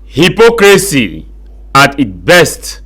Hypocrisy at its best.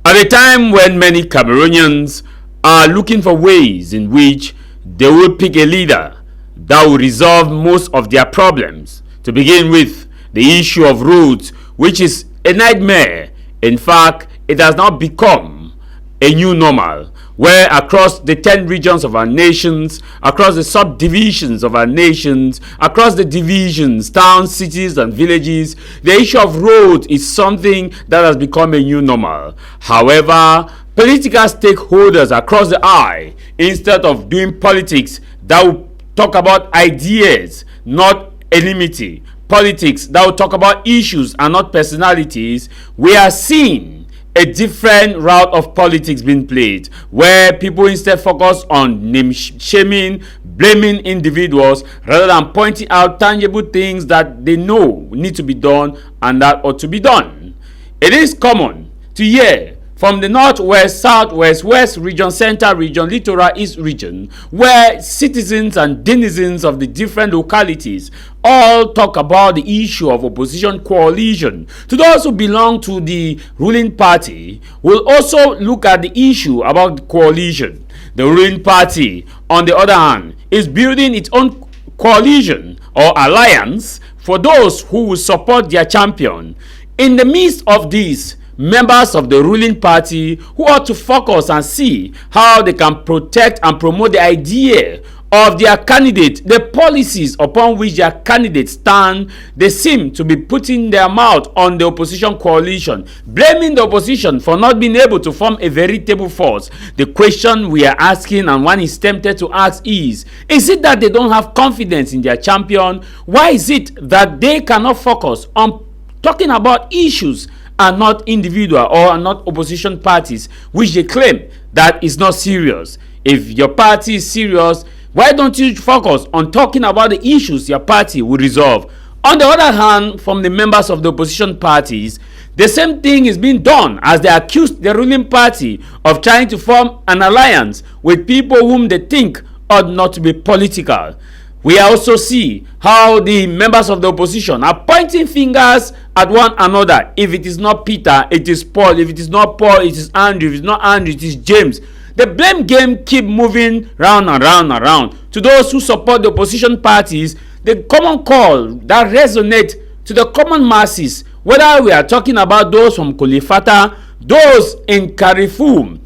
At a time when many Cameroonians are looking for ways in which they will pick a leader that will resolve most of their problems. To begin with, the issue of roads, which is a nightmare. In fact, it has now become a new normal, where across the 10 regions of our nations, across the subdivisions of our nations, across the divisions, towns, cities, and villages, the issue of roads is something that has become a new normal. However, political stakeholders across the aisle, instead of doing politics that will talk about ideas, not enmity, politics that will talk about issues and not personalities, we are seeing a different route of politics being played, where people instead focus on name shaming, blaming individuals, rather than pointing out tangible things that they know need to be done and that ought to be done. It is common to hear from the northwest, southwest, west region, center region, littoral east region, where citizens and denizens of the different localities all talk about the issue of opposition coalition. To those who belong to the ruling party, will also look at the issue about coalition. The ruling party, on the other hand, is building its own coalition or alliance for those who will support their champion. In the midst of this, members of the ruling party who ought to focus and see how they can protect and promote the idea of their candidate, the policies upon which their candidates stand, they seem to be putting their mouth on the opposition coalition, blaming the opposition for not being able to form a veritable force. The question we are asking, and one is tempted to ask, is it that they don't have confidence in their champion? Why is it that they cannot focus on talking about issues and not individual or not opposition parties, which they claim that is not serious? If your party is serious, why don't you focus on talking about the issues your party will resolve? On the other hand, from the members of the opposition parties, the same thing is being done, as they accuse the ruling party of trying to form an alliance with people whom they think ought not to be political. We also see how the members of the opposition are pointing fingers at one another. If it is not Peter, it is Paul. If it is not Paul, it is Andrew. If it is not Andrew, it is James. The blame game keep moving round and round and round. To those who support the opposition parties, the common call that resonates to the common masses, whether we are talking about those from Kolifata, those in Carrefour,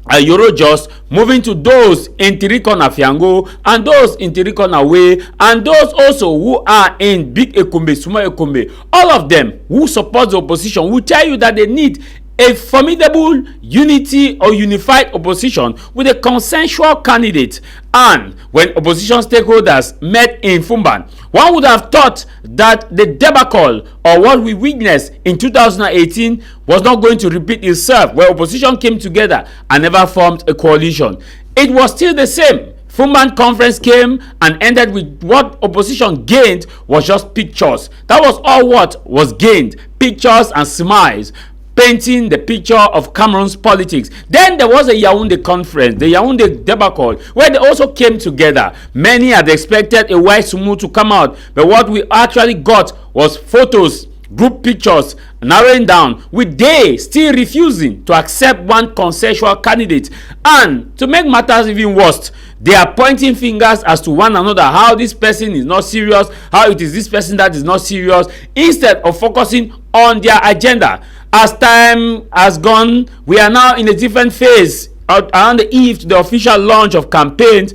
Eurojust, moving to those in Tirikona Fiango, and those in Tirikona Way, and those also who are in Big Ekumbe, Small Ekumbe, all of them who support the opposition will tell you that they need a formidable unity or unified opposition with a consensual candidate. And when opposition stakeholders met in Fumban, one would have thought that the debacle or what we witnessed in 2018 was not going to repeat itself, where opposition came together and never formed a coalition. It was still the same. Fumban conference came and ended with what opposition gained was just pictures. That was all what was gained, pictures and smiles, painting the picture of Cameroon's politics. Then there was a Yaoundé conference, the Yaoundé debacle, where they also came together. Many had expected a white sumo to come out, but what we actually got was photos, group pictures, narrowing down, with they still refusing to accept one consensual candidate. And to make matters even worse, they are pointing fingers as to one another, how this person is not serious, how it is this person that is not serious, instead of focusing on their agenda. As time has gone, we are now in a different phase around the eve to the official launch of campaigns.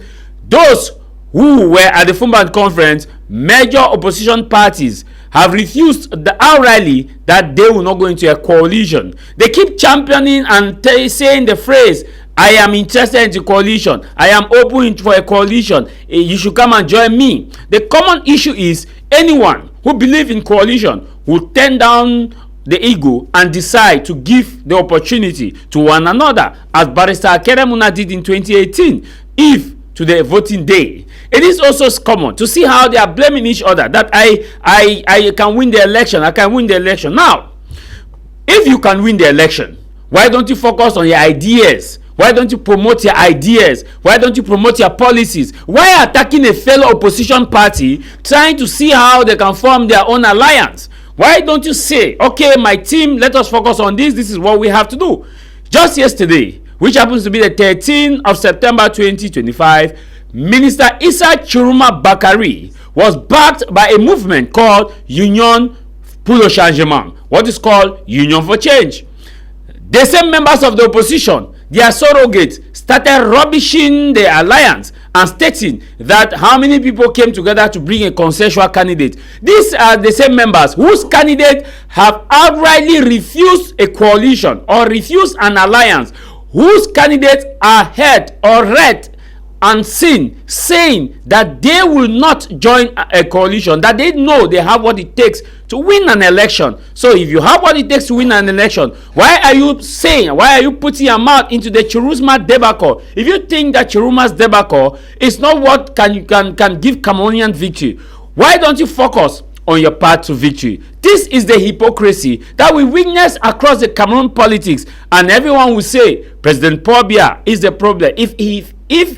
Those who were at the Fumban conference, major opposition parties, have refused outrightly that they will not go into a coalition. They keep championing and saying the phrase, I am interested in the coalition, I am open for a coalition, you should come and join me. The common issue is anyone who believes in coalition will turn down the ego and decide to give the opportunity to one another, as Barrister Akeremuna did in 2018, if to the voting day. It is also common to see how they are blaming each other, that I can win the election, I can win the election. Now, if you can win the election, why don't you focus on your ideas? Why don't you promote your ideas? Why don't you promote your policies? Why attacking a fellow opposition party, trying to see how they can form their own alliance? Why don't you say, okay, my team, let us focus on this. This is what we have to do. Just yesterday, which happens to be the 13th of September 2025, Minister Issa Chiruma Bakari was backed by a movement called Union pour le Changement, what is called Union for Change. The same members of the opposition, their surrogates, started rubbishing the alliance and stating that how many people came together to bring a consensual candidate. These are the same members whose candidates have outrightly refused a coalition or refused an alliance, whose candidates are heard or read and seen saying that they will not join a coalition, that they know they have what it takes to win an election. So if you have what it takes to win an election, why are you putting your mouth into the Chiruma debacle? If you think that Chiruma's debacle is not what can give Cameroonian victory, why don't you focus on your path to victory? This is the hypocrisy that we witness across the Cameroon politics, and everyone will say President Paul Biya is the problem. If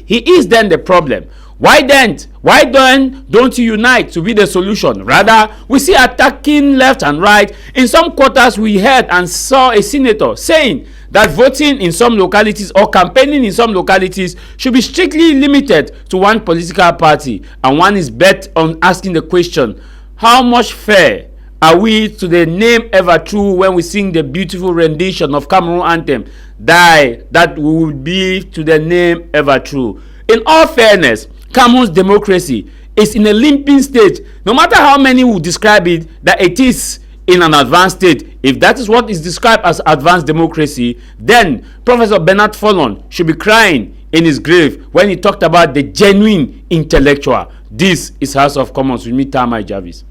he is then the problem, why then don't you unite to be the solution? Rather, we see attacking left and right. In some quarters, we heard and saw a senator saying that voting in some localities or campaigning in some localities should be strictly limited to one political party, and one is bet on asking the question, how much fair are we to the name ever true when we sing the beautiful rendition of Cameroon anthem, that we will be to the name ever true? In all fairness, Cameroon's democracy is in a limping state. No matter how many will describe it that it is in an advanced state, if that is what is described as advanced democracy, then Professor Bernard Fallon should be crying in his grave when he talked about the genuine intellectual. This is House of Commons with me, Tamai Jarvis.